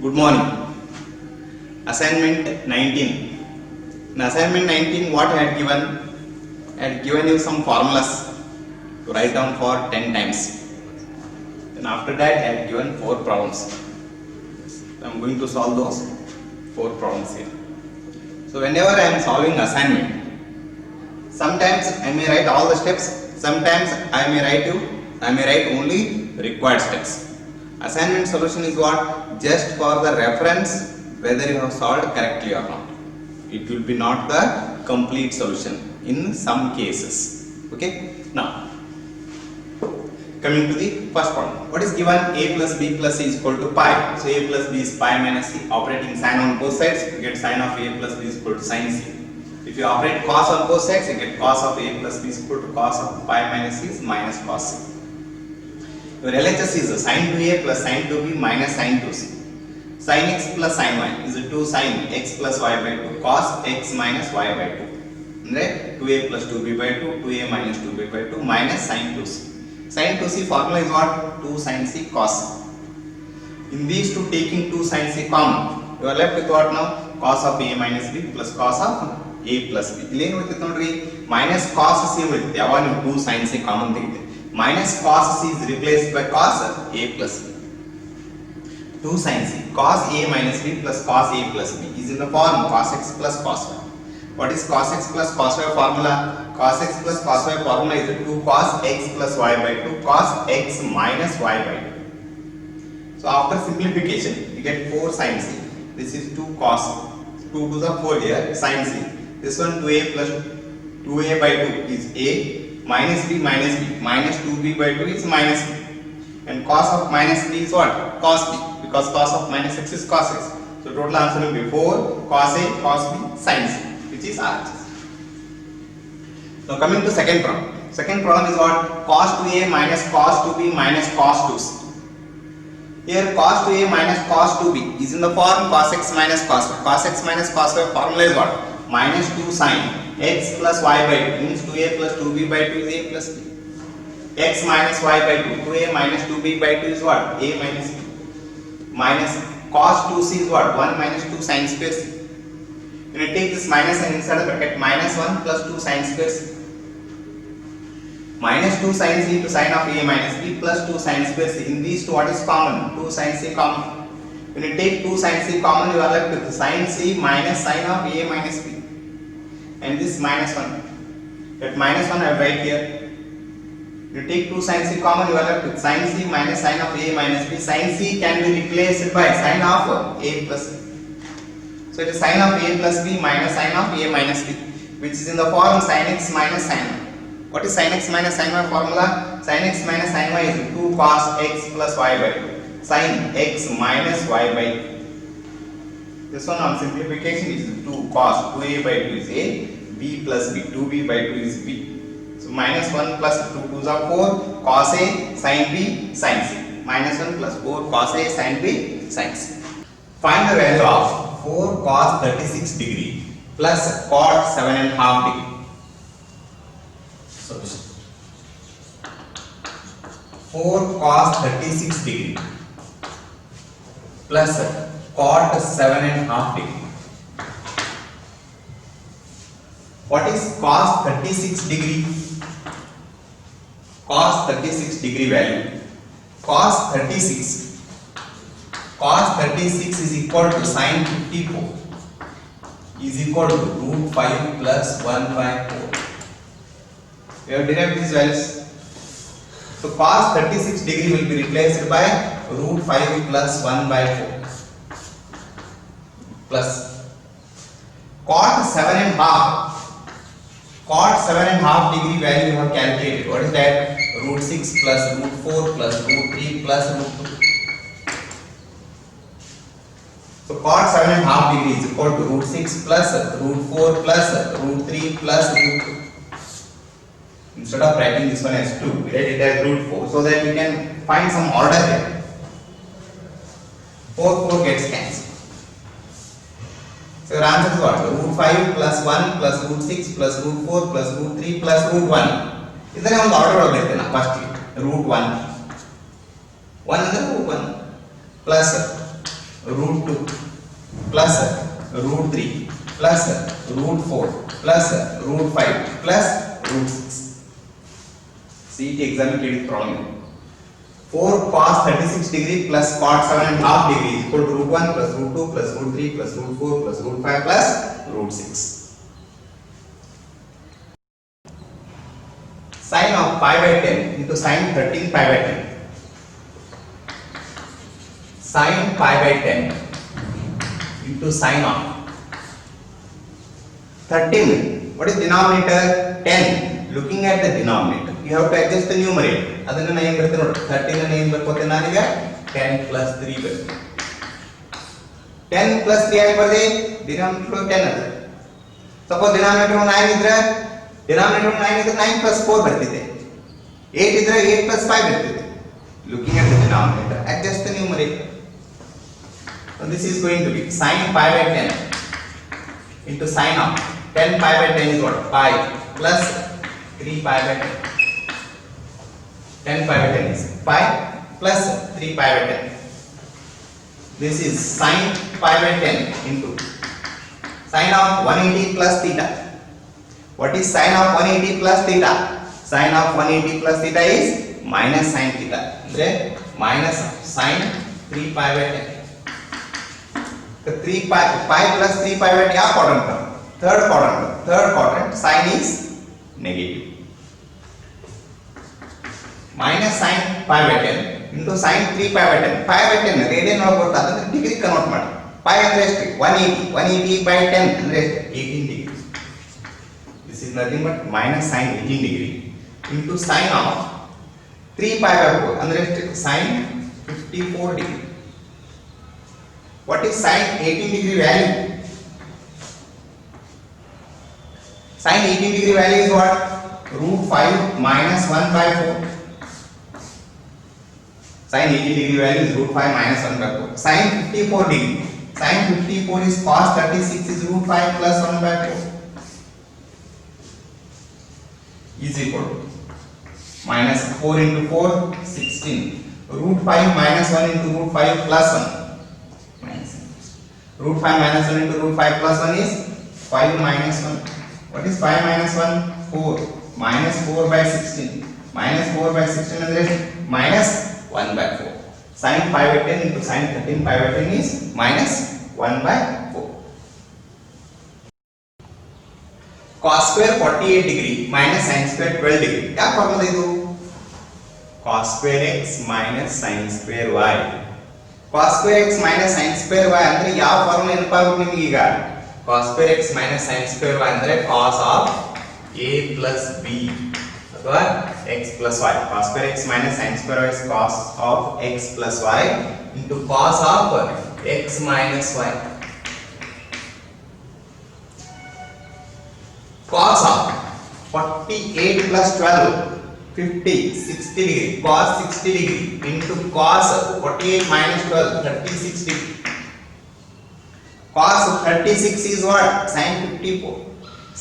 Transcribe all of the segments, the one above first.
Good morning. Assignment 19. In assignment 19, what I had given? I had given you some formulas to write down for 10 times. Then after that, I had given 4 problems. So I am going to solve those 4 problems here. So whenever I am solving assignment, sometimes I may write all the steps. Sometimes I may write only required steps. Assignment solution is what? Just for the reference whether you have solved correctly or not. It will be not the complete solution in some cases. Okay. Now, coming to the first problem. What is given? A plus B plus C is equal to pi. So A plus B is pi minus C. Operating sign on both sides, you get sin of A plus B is equal to sin C. If you operate cos on both sides, you get cos of A plus B is equal to cos of pi minus C is minus cos C. Your LHS is sin 2A plus sin 2B minus sin 2C. Sin x plus sin y is 2 sin x plus y by 2 cos x minus y by 2. Right? 2A plus 2B by 2, 2A minus 2B by 2 minus sin 2C. Sin 2C formula is what? 2 sin C cos C. In these two, taking 2 sin C common, you are left with what now? Cos of A minus B plus cos of A plus B. ಇಲ್ಲಿ ಏನು ಉಳಿತೈತೆ ನೋಡ್ರಿ, minus cos C ಉಳಿತೈತೆ. ಯಾವಾಗ ನೀವು 2 sin C common ತೆಗೆದ್ರೆ minus cos C is replaced by cos A plus B. 2 sin C cos A minus B plus cos A plus B is in the form cos x plus cos y. What is cos x plus cos y formula? Cos x plus cos y formula is 2 cos x plus y by 2 cos x minus y by 2. So after simplification, you get 4 sin C. This is 2 cos 2 to the 4 here sin C. This one 2a plus 2a by 2 is a minus b minus 2b by 2 is minus b. And cos of minus b is what? Cos b, because cos of minus x is cos x. So total answer will be 4 cos a cos b sin c, which is RHS. Now coming to second problem. Second problem is what? Cos 2a minus cos 2b minus cos 2c. Here cos 2a minus cos 2b is in the form cos x minus cos y. Cos x minus cos y formula is what? Minus 2 sin x plus y by 2 means 2a plus 2b by 2 is a plus b. X minus y by 2, 2a minus 2b by 2 is what? A minus b. Minus cos 2c is what? 1 minus 2 sin square c. When you take this minus and inside the bracket, minus 1 plus 2 sin square c. Minus 2 sin c to sin of A minus b plus 2 sin square c. In these two, what is common? 2 sin c common. When you take 2 sin c common, you are left with sin c minus sin of A minus b. And this minus 1. That minus 1 I will write here. You take 2 sin c common, you are left with sin c minus sin of A minus b. Sin c can be replaced by sin of A plus b. So it is sin of A plus b minus sin of A minus b, which is in the form sin x minus sin y. What is sin x minus sin y formula? Sin x minus sin y is 2 cos x plus y by 2. Sin x minus y by 2. This one on simplification is 2 cos 2a by 2 is a, b plus b, 2b by 2 is b. So minus 1 plus 2 2s are 4 cos a sin b sin c. Minus 1 plus 4 cos a sin b sin c. Find the value of 4 cos 36 degree plus cot 7.5 degree. Solution. 4 cos 36 degree plus cot 7.5 degree. What is cos 36 degree? Cos 36 degree value. Cos 36 is equal to sin 54 is equal to root 5 plus 1 by 4. We have derived these values. So cos 36 degree will be replaced by root 5 plus 1 by 4 plus cot 7.5. Cot 7.5 degree value you have calculated. What is that? Root 6 plus root 4 plus root 3 plus root 2. So cot 7.5 degree is equal to root 6 plus root 4 plus root 3 plus root 2. Instead of writing this one as 2, we write it as root 4 so that we can find some order here. 4 gets cancelled. So your answer is what? Root 5 plus 1 plus root 6 plus root 4 plus root 3 plus root 1. ಇದನ್ನೇ ಒಂದು order ಒಳಗೆ ನಾ first root 1 1 ಅಂದ್ರೆ root 1 plus root 2 plus root 3 plus root 4 plus root 5 plus root 6. CET exam credit problem. 4 cos 36 degree plus cot 7 and half degree is equal to root 1 plus root 2 plus root 3 plus root 4 plus root 5 plus root 6. Sine of pi by 10 into sine 13 pi by 10. Sine pi by 10 into sine of 13. What is denominator? 10. Looking at the denominator, you have to adjust the numerator. ಅದನ್ನ ನಾನು ಏನು ಬರ್ತೀನಿ ನೋಡಿ, 13 ಅನ್ನು ಏನು ಬರ್ಕೋತೀನಿ ನಾನೀಗ 10 plus 3 ಬರ್ತೀನಿ. 10 plus 3 ಆಗಿ ಬರ್ದೆ, denominator 10 ಅದ. ಸಪೋಸ್ denominator 9 ಇದ್ರೆ 9 plus 4 ಬರ್ತಿದೆ. 8 ಇದ್ರೆ 8 plus 5 ಬರ್ತಿದೆ. Looking at the denominator, adjust the numerator. So this is going to be sine pi by 10 into sine of 10 pi by 10 is what? Pi plus 3 pi by 10. 10 pi by 10 is pi plus 3 pi by 10. This is sine pi by 10 into sine of 180 plus theta. What is sine of 180 plus theta? Sine of 180 plus theta is minus sine theta. Andre minus sine 3 pi by 10. The 3 pi plus 3 pi by 10 ಯಾವ quadrant? Third quadrant sine is negative. Minus sine pi by 10 into sine 3 pi by 10. Pi by 10 radian ಒಳಗೆ ಬರುತ್ತೆ, ಅದನ್ನ degree convert ಮಾಡಿ. pi ಅಂದ್ರೆ ಎಷ್ಟು? 180 by 10 ಅಂದ್ರೆ ಎಷ್ಟು? 18 degree. This is nothing but minus sine 18 degree into sine of 3 pi by 4 ಅಂದ್ರೆ ಎಷ್ಟು? Sine 54 degree. What is sine 18 degree value? Sine 18 degree value is what? Root 5 minus 1 by 4. Sine 18 degree value is root 5 minus 1 by 4. Sine 54 degree. Sine 54 is cos 36 is root 5 plus 1 by 4. Is equal to minus 4 into 4 16. Root 5 minus 1 into root 5 plus 1. Root 5 minus 1 into root 5 plus 1 is 5 minus 1. What is 5 minus 1? 4. Minus 4 by 16. Minus 4 by 16 is minus 1 by 4. Sine 5 by 10 into sine 13 pi by 10 is minus 1 by 4. Cos square 48 degree minus sine square 12 degree. क्या formula ಇದು? Cos square x minus sine square y. Cos square x minus sine square y ಅಂದ್ರೆ ಯಾವ formula ನೆನಪಾಗುತ್ತೆ ನಿಮಗೆ ಈಗ? Cos square x minus sine square y ಅಂದ್ರೆ cos of a plus b ಅಥವಾ x plus y. Cos square x minus sine square y is cos of x plus y into cos of x minus y. Cos of 48 plus 12 50 60 degree. Cos 60 degree into cos 48 minus 12 36 degree. Cos 36 is what? Sin 54.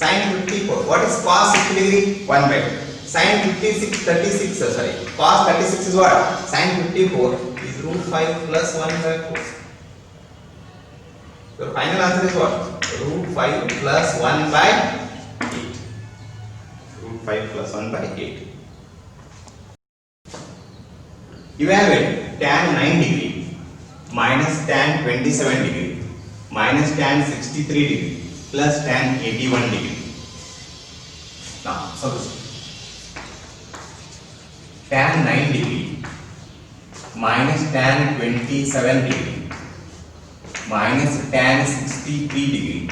Sin 54. What is cos 60 degree? 1 by 2. Sin 56 36 sorry. Cos 36 is what? Sin 54 is root 5 plus 1 by 4. So final answer is what? Root 5 plus 1 by 8. Root 5 plus 1 by 8. Evaluate tan 9 degree minus tan 27 degree minus tan 63 degree plus tan 81 degree. Now, solution. Tan 9 degree minus tan 27 degree minus tan 63 degree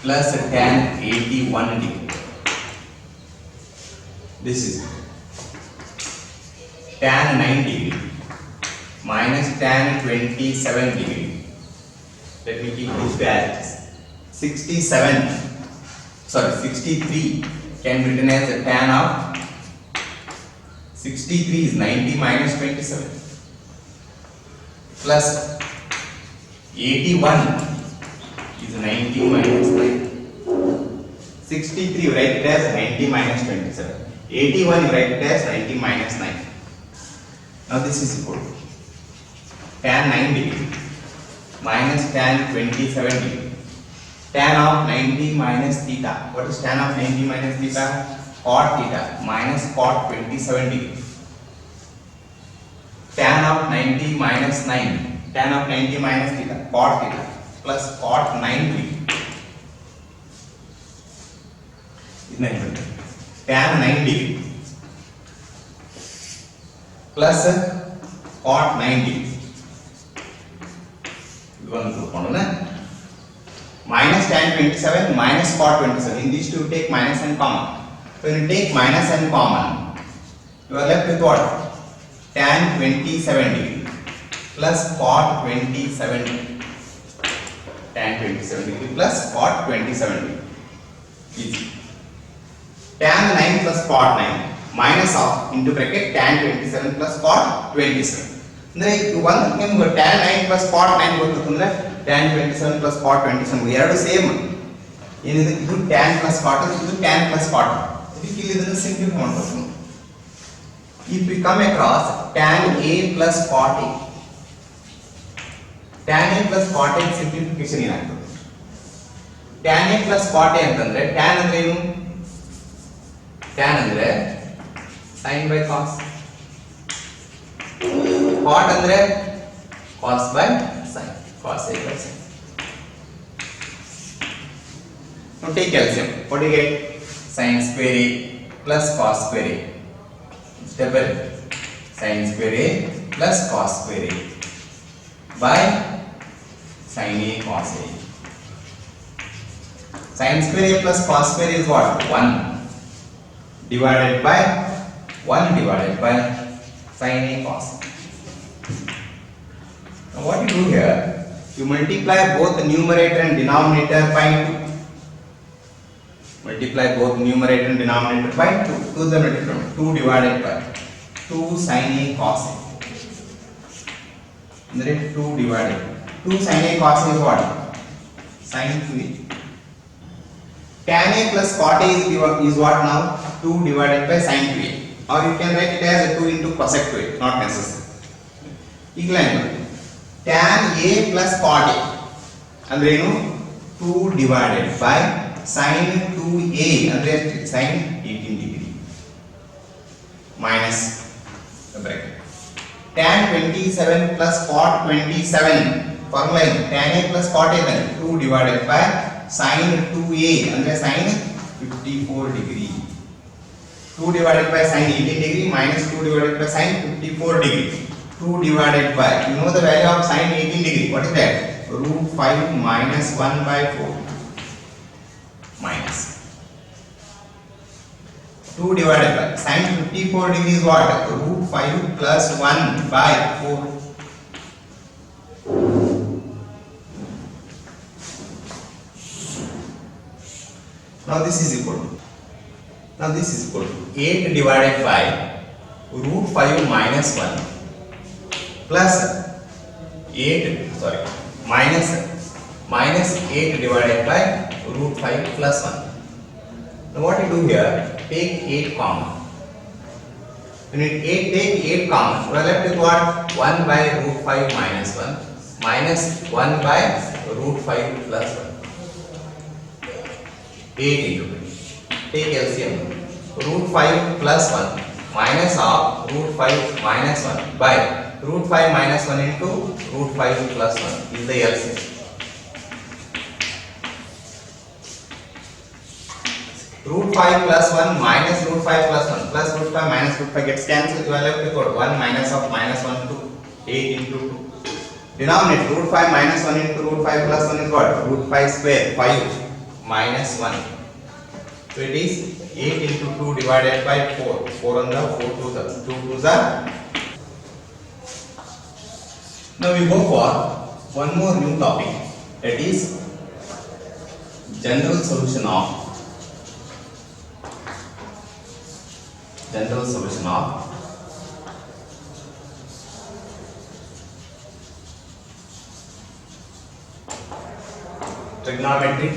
plus tan 81 degree. This is tan 9 degree minus tan 27 degree. Let me keep this as 63 can be written as a tan of 63 is 90 minus 27 plus 81 is 90 minus 9. 63 you write it as 90 minus 27. 81 you write it as 90 minus 9. Now this is equal to tan 9 degree minus tan 27 degree. Tan of 90 minus theta. What is tan of 90 minus theta? Cot theta minus cot 27 degree. Tan of 90 minus 9. Tan of 90 minus theta. Cot theta plus cot 90. Tan 90 plus cot 90. Minus tan 27 minus cot 27. In these two take minus and common. When you take minus and common, you are left with what? Tan 27 degree plus cot 27 degree. Tan 27 degree plus cot 27 degree. Easy. Tan 9 plus cot 9 minus of into bracket tan 27 plus cot 27. One thing tan 9 plus cot 9 ಗೊತ್ತಂದ್ರೆ tan 27 plus cot 27 ಎರಡು same. ಏನಿದೆ ಇದು tan plus cot ಇದು tan plus cot. ಇದಕ್ಕೆ ಇಲ್ಲಿ ಇದನ್ನು simplify ಮಾಡಬಹುದು. If we come across tan a plus cot a, tan a plus cot a simplification ಏನಾಗ್ತದೆ? tan a plus cot a ಅಂತಂದ್ರೆ tan ಅಂದ್ರೆ ಏನು? tan ಅಂದ್ರೆ sin by cos. cot ಅಂದ್ರೆ cos by sin. Cos a by sin. Now take LCM. What do you get? Sin square a plus cos square a. Double sin square a plus cos square a by sin a cos a. Sin square a plus cos square a is what? 1 divided by 1 divided by sin a cos a. Now what you do here? You multiply both the numerator and denominator by 2. Multiply both numerator and denominator by 2. 2 is the multiplier. 2 divided by 2 sin a cos a. And then 2 divided. 2 sin a cos a is what? Sin 2a. Tan a plus cot a is what now? 2 divided by sin 2a. Or you can write it as 2 into cosec 2a. Not necessary. Equal tan a plus cot a. And then 2 divided by sin 2a ಅಂದ್ರೆ sin 18 degree minus the bracket. Tan 27 plus cot 27 formula is tan a plus cot a then 2 divided by sin 2a ಅಂದ್ರೆ sin 54 degree. 2 divided by sin 18 degree minus 2 divided by sin 54 degree. 2 divided by, you know the value of sin 18 degree. What is that? Root 5 minus 1 by 4. Minus 2 divided by sin 54 degree is what? Root 5 plus 1 by 4. Now this is equal to 8 divided by root 5 minus 1 plus 8 minus 8 divided by root 5 plus 1. Now what you do here, take 8 common. When you take 8 common, we are left with what? 1 by root 5 minus 1 minus 1 by root 5 plus 1. 8 into 2. Take LCM. Root 5 plus 1 minus of root 5 minus 1 by root 5 minus 1 into root 5 plus 1 is the LCM. Root 5 plus 1 minus root 5 plus 1 plus root 5 minus root 5 gets cancelled. You are left with what? 1 minus of minus 1 to 8 into 2. Denominator root 5 minus 1 into root 5 plus 1 is what? Root 5 square 5 minus 1. So it is 8 into 2 divided by 4. 4 on the 4 to the 2 to the. Now we go for one more new topic, that is general solution of trigonometric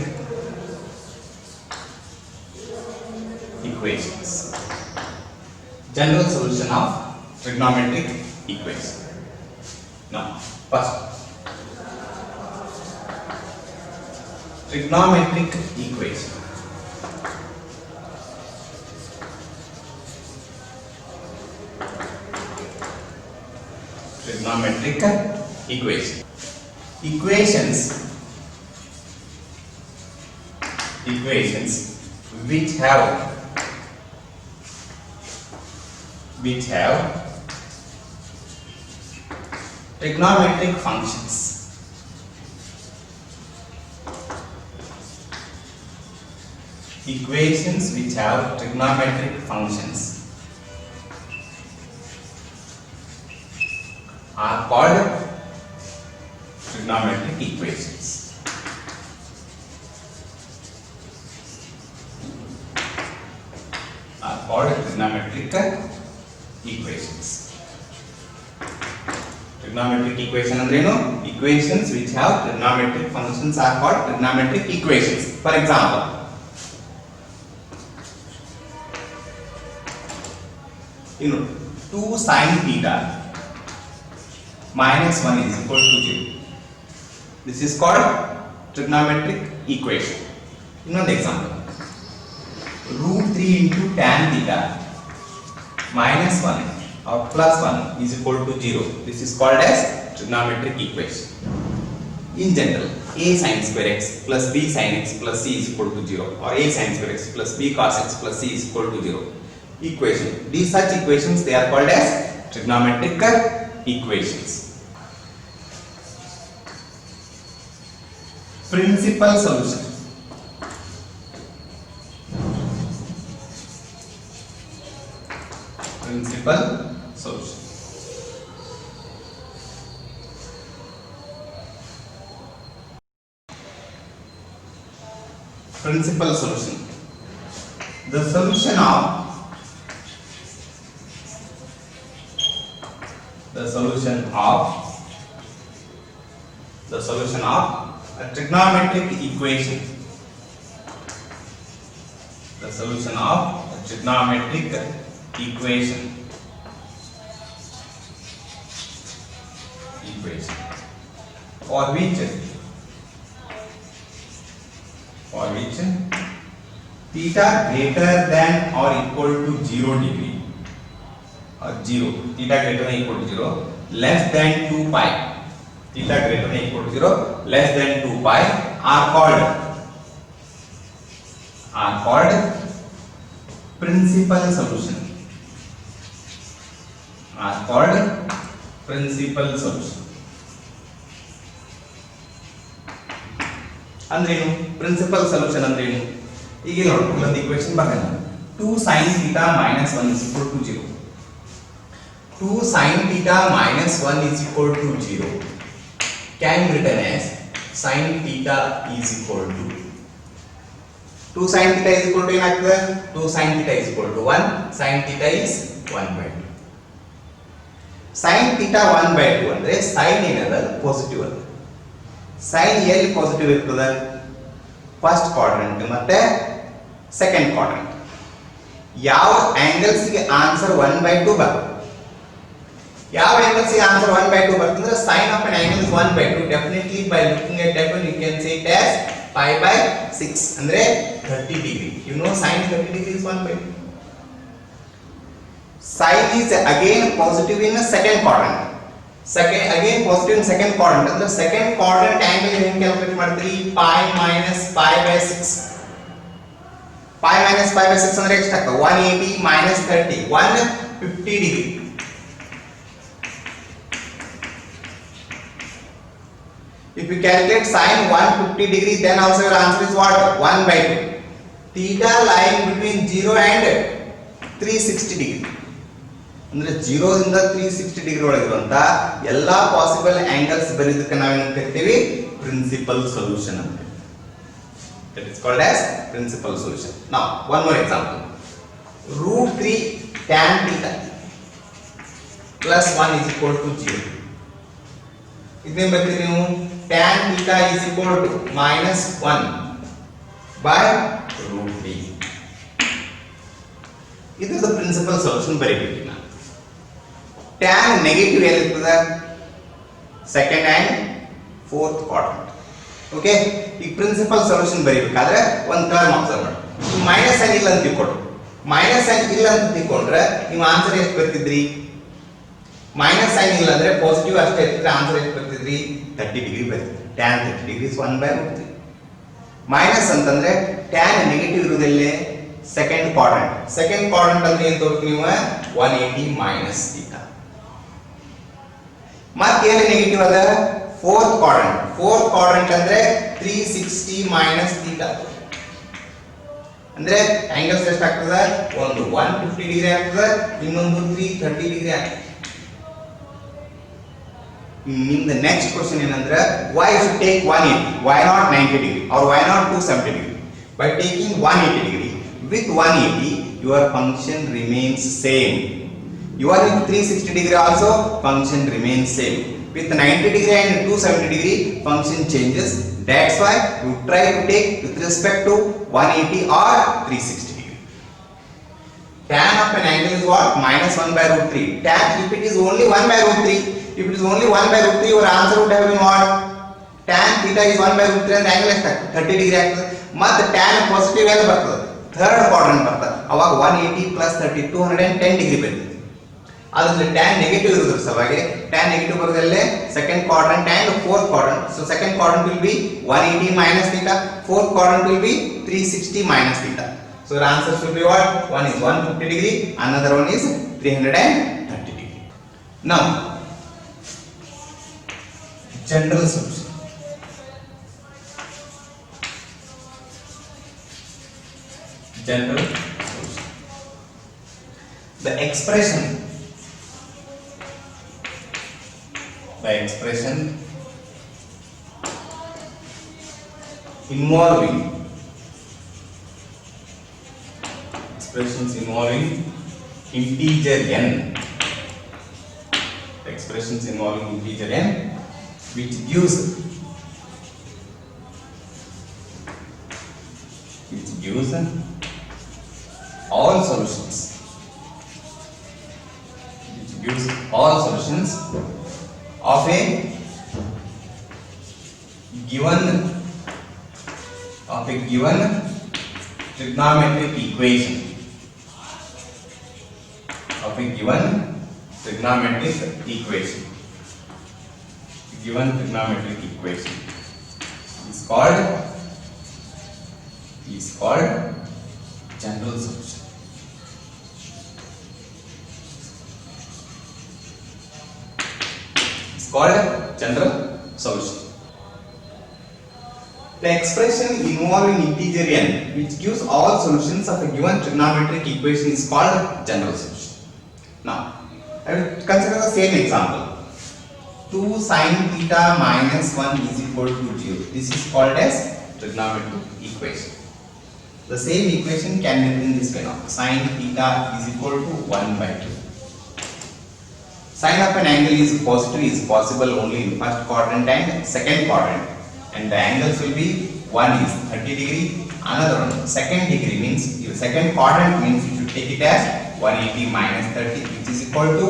equations. General solution of trigonometric equations. Now, first, trigonometric equation. Trigonometric equation. Equations which have trigonometric functions. Equations which have trigonometric functions are called trigonometric equations. Are called trigonometric equations. Trigonometric equation andrenu? Equations which have trigonometric functions are called trigonometric equations. For example, you know, 2 sin theta minus 1 is equal to 0. This is called trigonometric equation. Another example, root 3 into tan theta minus 1 or plus 1 is equal to 0. This is called as trigonometric equation. In general, a sin square x plus b sin x plus c is equal to 0, or a sin square x plus b cos x plus c is equal to 0. Equation. These such equations, they are called as trigonometric equations. Principal solution. Principal solution. Principal solution. The solution of a trigonometric equation. The solution of a trigonometric equation for which theta greater than or equal to 0 degree, or 0, theta greater than equal to 0, less than 2 pi, theta greater than equal to 0, less than 2 pi are called principal solution. Are called principal solution. ಅಂದ್ರೇನು principal solution ಅಂದ್ರೇನು? ಈಗ ನೋಡಿ, ಒಂದು equation ಬರೋಣ. 2 sin theta minus 1 is equal to 0. 2 sin theta minus 1 is equal to 0 can be written as sin theta is equal to 2 sin theta is equal to ಏನಾಗ್ತದೆ? 2 sin theta is equal to 1, sin theta is 1/2. sin theta 1/2 ಅಂದ್ರೆ sin ಏನದ positive ಅದ. sin ಎಲ್ಲಿ positive ಇರ್ತದೆ? First quadrant ಮತ್ತೆ second quadrant. ಯಾವ angles ಗೆ answer 1/2 ಬರ್ತದೆ? ಯಾವ angles ಗೆ answer 1/2 ಬರ್ತಂದ್ರೆ sin of an angle is 1/2. definitely by looking at that one you can say it as pi/6 ಅಂದ್ರೆ 30 degree. You know sin 30 degree is 1/2. sin is again positive in the second quadrant. Again positive in second quadrant ಅಂದ್ರೆ second quadrant angle ಹೆಂಗೆ calculate ಮಾಡ್ತೀರಿ? pi minus pi/6. pi minus pi/6 ಅಂದ್ರೆ ಎಷ್ಟಾಗ್ತದೆ? 180 minus 30, 150 degree. If you calculate sin 150 degree, then also your answer is what? 1/2. Theta lying between 0 and 360 degree. ಅಂದ್ರೆ 0 ಇಂದ 360 degree ಒಳಗಿರುವಂತ ಎಲ್ಲಾ possible angles ಬರೆಯೋದಕ್ಕೆ ನಾವೇನು ಕರಿತೀವಿ? ಪ್ರಿನ್ಸಿಪಲ್ ಸೊಲ್ಯೂಷನ್ ಅಂತ. That is called as principal solution. Now, one more example. Root 3 tan theta plus 1 is equal to 0. ಇದನ್ನ ಬರ್ತೀರಿ ನೀವು? tan theta is equal to minus 1 by root 3. ಇದು the principal solution ಬರೀಬೇಕು ನಾವು. tan ನೆಗೆಟಿವ್ ಎಲ್ಲಿರ್ತದೆ? Second and fourth quadrant. Okay. ಈಗ principal solution ಬರೀಬೇಕಾದ್ರೆ ಒಂದು ಟರ್ಮ್ ಅಬ್ಸರ್ವ್ ಮಾಡಿ. ಮೈನಸ್ ಸೈನ್ ಇಲ್ಲ ಅಂತ ತಿಳ್ಕೊಡು. ಮೈನಸ್ ಸೈನ್ ಇಲ್ಲ ಅಂತ ತಿಳ್ಕೊಂಡ್ರೆ ನೀವು ಆನ್ಸರ್ ಎಷ್ಟು ಬರ್ತಿದ್ರಿ? ಮೈನಸ್ ಸೈನ್ ಇಲ್ಲ ಅಂದ್ರೆ ಪಾಸಿಟಿವ್ ಅಷ್ಟೇ ಇರ್ತಿದ್ರೆ ಆನ್ಸರ್ ಎಷ್ಟು ಬರ್ತಿದ್ರಿ? 30 ಡಿಗ್ರಿ ಬರ್ತಿದ್ರಿ. tan 30 degree 1/√3. ಮೈನಸ್ ಅಂತಂದ್ರೆ tan ನೆಗೆಟಿವ್ ಇರುವುದಲ್ಲೇ ಸೆಕೆಂಡ್ ಕ್ವಾಡ್ರೆಂಟ್. ಸೆಕೆಂಡ್ ಕ್ವಾಡ್ರೆಂಟ್ ಅಂದ್ರೆ ಏನು ತೋರಿಸ್ತೀವಿ ನೀವು? 180 ಮೈನಸ್ ಥೀಟಾ. ಮತ್ತೇನು ನೆಗೆಟಿವ್ ಅದ? Fourth quadrant. ಫೋರ್ತ್ ಕ್ವಾಡ್ರೆಂಟ್ ಅಂದ್ರೆ 360 ಮೈನಸ್ ಥೀಟಾ. ಅಂದ್ರೆ ಆಂಗಲ್ಸ್ ಎಷ್ಟು ಆಗ್ತದೆ? ಒಂದು 150 ಡಿಗ್ರಿ ಆಗ್ತದೆ, ಇನ್ನೊಂದು 330 ಡಿಗ್ರಿ ಆಗ್ತದೆ. ನಿಮ್ದು ನೆಕ್ಸ್ಟ್ ಕ್ವಶನ್ ಏನಂದ್ರೆ why should take 180, why not 90 degree or why not 270 degree? By taking 180 degree with 180 your function remains same. Even with 360 degree also function remains same. With 90 degree and 270 degree function changes. That's why you try to take with respect to 180 or 360 degree. Tan of an angle is what? Minus 1/√3. Tan, if it is only 1/√3, if it is only 1/√3, your answer would have been what? Tan theta is 1/√3 and the angle is 30 degree ಆಗ್ತದೆ. ಮತ್ತೆ tan positive ಎಲ್ಲಿ ಬರ್ತದೆ? Third quadrant ಬರ್ತದೆ. ಅವಾಗ 180 plus 30 210 degree ಬರ್ತದೆ. ಅದ್ರಲ್ಲಿ tan negative ಇರೋದ್ರ ಸಲುವಾಗಿ tan ನೆಗೆಟಿವ್ ಬರೋದಲ್ಲೇ second quadrant and fourth quadrant. So second quadrant will be 180 minus theta, fourth quadrant will be 360 minus theta. So your answer should be what? One is 150 degree, another one is 330 degree. Now general solution. General solution. The expression involving expressions involving integer n, expressions involving integer n which gives all solutions, which gives all solutions of a given trigonometric equation, of a given trigonometric equation. Given trigonometric equation is called general solution. It's called general solution. The expression involving integer n which gives all solutions of a given trigonometric equation is called general solution. Now I will consider the same example. 2 sin theta minus 1 is equal to 0. This is called as trigonometric equation. The same equation can be written this way now. Sin theta is equal to 1/2. Sin of an angle is positive is possible only in first quadrant and second quadrant, and the angles will be one is 30 degree, another one second degree means second quadrant means you should take it as 180 minus 30 which is equal to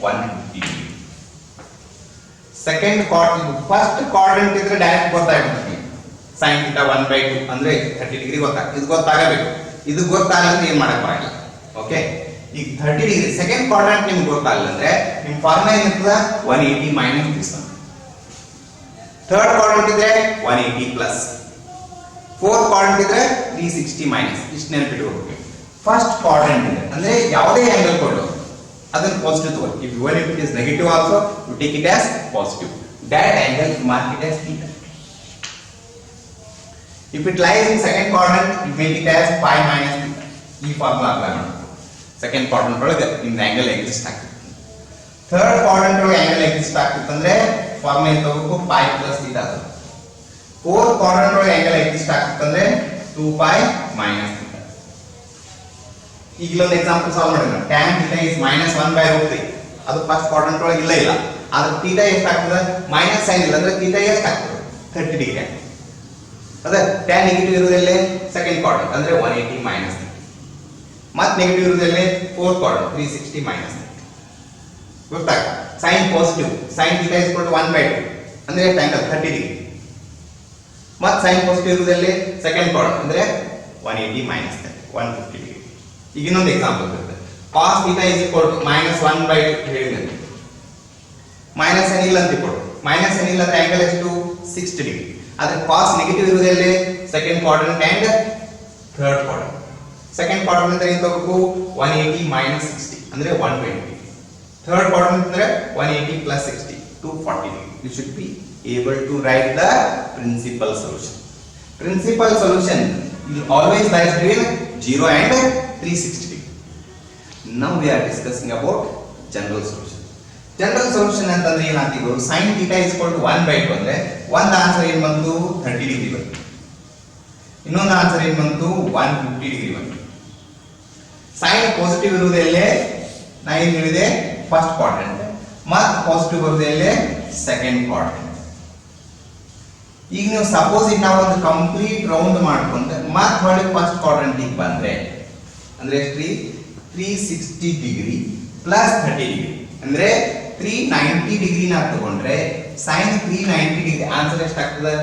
150 degree. Second quadrant, first quadrant ಇದ್ರೆ direct ಗೊತ್ತಾಗುತ್ತೆ. sin theta 1/2 ಅಂದ್ರೆ 30 degree ಇದು ಗೊತ್ತಾಗಬೇಕು. ಇದು ಗೊತ್ತಾಗಲ್ಲ ಅಂದ್ರೆ ಏನು ಮಾಡಕ್ ಬರಲ್ಲ. ಓಕೆ, ಈಗ 30 ಡಿಗ್ರಿ ಸೆಕೆಂಡ್ ಕ್ವಾಡ್ರೆಂಟ್ ನಿಮ್ಗೆ ಗೊತ್ತಾಗಲ್ಲ ಅಂದ್ರೆ ನಿಮ್ಮ ಫಾರ್ಮುಲಾ ಏನಿರ್ತದ 180 minus this one. Third quadrant ಇದ್ರೆ 180 ಪ್ಲಸ್, ಫೋರ್ತ್ ಕ್ವಾಡ್ರೆಂಟ್ ಇದ್ರೆ 360 ಮೈನಸ್. ಇಷ್ಟು ನೆನಪಿಟ್ಕೋಬೇಕು. ಫಸ್ಟ್ ಕ್ವಾಡ್ರೆಂಟ್ ಇದೆ ಅಂದ್ರೆ ಯಾವುದೇ ಆಂಗಲ್ ಕೊಡು ಅದನ್ನು ಪಾಸಿಟಿವ್ ತಗೊಳ್ಳಿ. If even if it is negative also you take it as positive. That angle you mark it as theta. If it lies in second quadrant you make it as pi minus theta. ಈ formula apply ಮಾಡಬೇಕು. Second quadrant ಒಳಗೆ ನಿಮ್ಮ angle exist ಆಗ್ತದೆ. Third quadrant ಒಳಗೆ angle exist ಆಗ್ತದೆ ಅಂದ್ರೆ formula ಏನು ತಗೋಬೇಕು? pi plus theta. Fourth quadrant ಒಳಗೆ ಆಂಗಲ್ ಎಕ್ಸಿಸ್ಟ್ ಆಗ್ತದೆ ಅಂದ್ರೆ 2 pi minus theta. ಈಗ ಇಲ್ಲೊಂದು ಎಕ್ಸಾಂಪಲ್ ಸಾಲ್ವ್ ಮಾಡೋಣ. tan theta is minus 1/√3. ಅದು ಫಸ್ಟ್ ಕ್ವಾಡ್ರೆಂಟ್ ಒಳಗೆ ಇಲ್ಲ. ಆದ್ರೆ theta ಎಷ್ಟು ಆಗ್ತದೆ? ಮೈನಸ್ ಸೈನ್ ಇಲ್ಲ ಅಂದ್ರೆ theta ಎಷ್ಟು ಆಗ್ತದೆ? 30 ಡಿಗ್ರಿ ಆಗ್ತದೆ. ಅದೇ tan ನೆಗೆಟಿವ್ ಇರುವುದಲ್ಲೇ ಸೆಕೆಂಡ್ ಕ್ವಾಡ್ರೆಂಟ್ ಅಂದ್ರೆ 180 ಮೈನಸ್ 30. ಮತ್ತೆ ನೆಗೆಟಿವ್ ಇರುವುದಲ್ಲೇ ಫೋರ್ತ್ ಕ್ವಾಡ್ರೆಂಟ್ 360 ಮೈನಸ್ 30. ಗೊತ್ತಾಗ sin positive sin theta is equal to 1/2 ಅಂದ್ರೆ ಎಷ್ಟು ಆಂಗಲ್ 30 ಡಿಗ್ರಿ. ಮತ್ತು ಸೈನ್ ಪಾಸಿಟಿವ್ ಇರುವುದಲ್ಲಿ ಸೆಕೆಂಡ್ ಕ್ವಾಡ್ರಂಟ್ ಅಂದ್ರೆ 180 ಮೈನಸ್ 150 ಡಿಗ್ರಿ. ಈಗ ಇನ್ನೊಂದು ಎಕ್ಸಾಂಪಲ್ ಬರುತ್ತೆ. cos θ is equal to -1/2 ಹೇಳಿದ್ರೆ ಮೈನಸ್ ಏನಿಲ್ಲ ಅಂತ ಇಟ್ಕೊಳ್ಳಿ. ಮೈನಸ್ ಏನಿಲ್ಲ ಅಂದ್ರೆ ಆಂಗಲ್ ಎಷ್ಟು 60 ಡಿಗ್ರಿ. ಆದ್ರೆ cos ನೆಗೆಟಿವ್ ಇರುವುದಲ್ಲಿ second quadrant and third quadrant. Second quadrant ಅಂದ್ರೆ ಏನು ತಗೋಬೇಕು 180 ಮೈನಸ್ 60 ಅಂದ್ರೆ 120. ಥರ್ಡ್ ಕ್ವಾಡ್ರಂಟ್ ಅಂದ್ರೆ 180 plus 60 240 degree. You should be able to write the principal solution. Principal solution will always lie between 0 and 360 degree. Now we are discussing about general solution. General solution ಅಂತಂದ್ರೆ ಏನಾಗ್ತಿದ್ರು sin θ is equal to 1/2 ಅಂದ್ರೆ ಒಂದು answer ಏನು ಬಂತು 30 degree ಬಂತು. ಇನ್ನೊಂದು answer ಏನು ಬಂತು 150 degree ಬಂತು. sin ಪಾಸಿಟಿವ್ ಇರುವುದಲ್ಲೇ ನಾ ಏನು ಹೇಳಿದೆ ಫಸ್ಟ್ ಕ್ವಾಡ್ರಂಟ್ ಮತ್ತು ಪಾಸಿಟಿವ್ ಬರುವುದಲ್ಲೇ ಸೆಕೆಂಡ್ ಕ್ವಾಡ್ರಂಟ್. ಈಗ ನೀವು ಸಪೋಸ್ ಈಗ ನಾವು ಒಂದು ಕಂಪ್ಲೀಟ್ ರೌಂಡ್ ಮಾಡ್ಕೊಂಡ್ರೆ ಮತ್ತೆ ಹೊಳ್ಳಿ ಫಸ್ಟ್ ಕ್ವಾಡ್ರಂಟಿಗೆ ಬಂದ್ರೆ ಅಂದ್ರೆ ಎಷ್ಟು 360 ಡಿಗ್ರಿ ಪ್ಲಸ್ 30 ಡಿಗ್ರಿ ಅಂದ್ರೆ 390 ಡಿಗ್ರಿ ನಾ ತಗೊಂಡ್ರೆ sin 390 ಡಿಗ್ರಿ ಆನ್ಸರ್ ಎಷ್ಟಾಗ್ತದೆ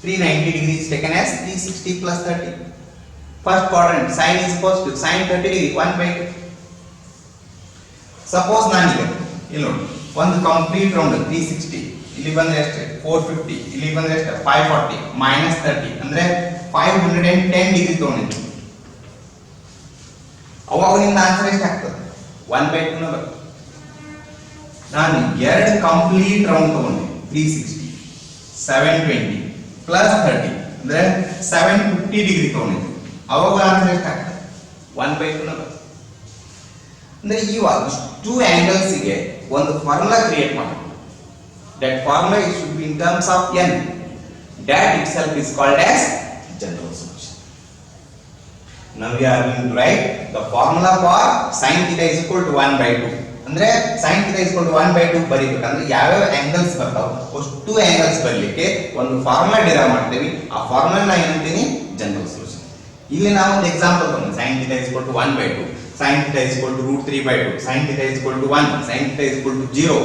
390 degree is taken as 360 plus 30. First quadrant sin is positive, sin 30 degree 1/2. Suppose ನಾನು ಇಲ್ಲಿ ನೋಡಿ ಒಂದು ಕಂಪ್ಲೀಟ್ ರೌಂಡ್ 360 ಇಲ್ಲಿ ಬಂದ್ರೆ ಎಷ್ಟು 450 ಇಲ್ಲಿ ಬಂದ್ರೆ ಎಷ್ಟು 540 ಮೈನಸ್ 30 ಅಂದ್ರೆ 510 ಡಿಗ್ರಿ ತಗೊಂಡಿದ್ದೀನಿ. ಅವಾಗ ನಿಮ್ಮ ಆನ್ಸರ್ ಎಷ್ಟಾಗ್ತದೆ 1/2 ನ ಬರ್ತದೆ. ನಾನು ಎರಡು ಕಂಪ್ಲೀಟ್ ರೌಂಡ್ ತಗೊಂಡೆ 360 720 ಪ್ಲಸ್ 30 ಅಂದ್ರೆ 750 ಡಿಗ್ರಿ ತಗೊಂಡಿದ್ದೀನಿ. ಅವಾಗ ಆನ್ಸರ್ ಎಷ್ಟಾಗ್ತದೆ 1/2 ನ ಬರ್ತದೆ. ಅಂದ್ರೆ ಇವಾಗ ಟೂ ಆಂಗಲ್ಸ್ ಗೆ ಒಂದು ಫಾರ್ಮುಲಾ ಕ್ರಿಯೇಟ್ ಮಾಡಿ. That formula should be in terms of n. That itself is called as general solution. Now we are going to write the formula for sin θ is equal to 1/2. ಅಂದ್ರೆ sin θ is equal to 1/2 ಬರೀಬೇಕಂದ್ರೆ ಯಾವ್ಯಾವ angles ಬರ್ತಾವ ಅಷ್ಟು angles ಬರಲಿಕ್ಕೆ ಒಂದು formula derive ಮಾಡ್ತೀವಿ. ಆ formula ನಾ ಏನಂತೀನಿ general solution. ಇಲ್ಲಿ ನಾವು ಒಂದು ಎಕ್ಸಾಂಪಲ್ ತಗೊಂಡು sin θ is equal to 1/2, sin θ is equal to √3/2, sin θ is equal to 1, sin θ is equal to 0.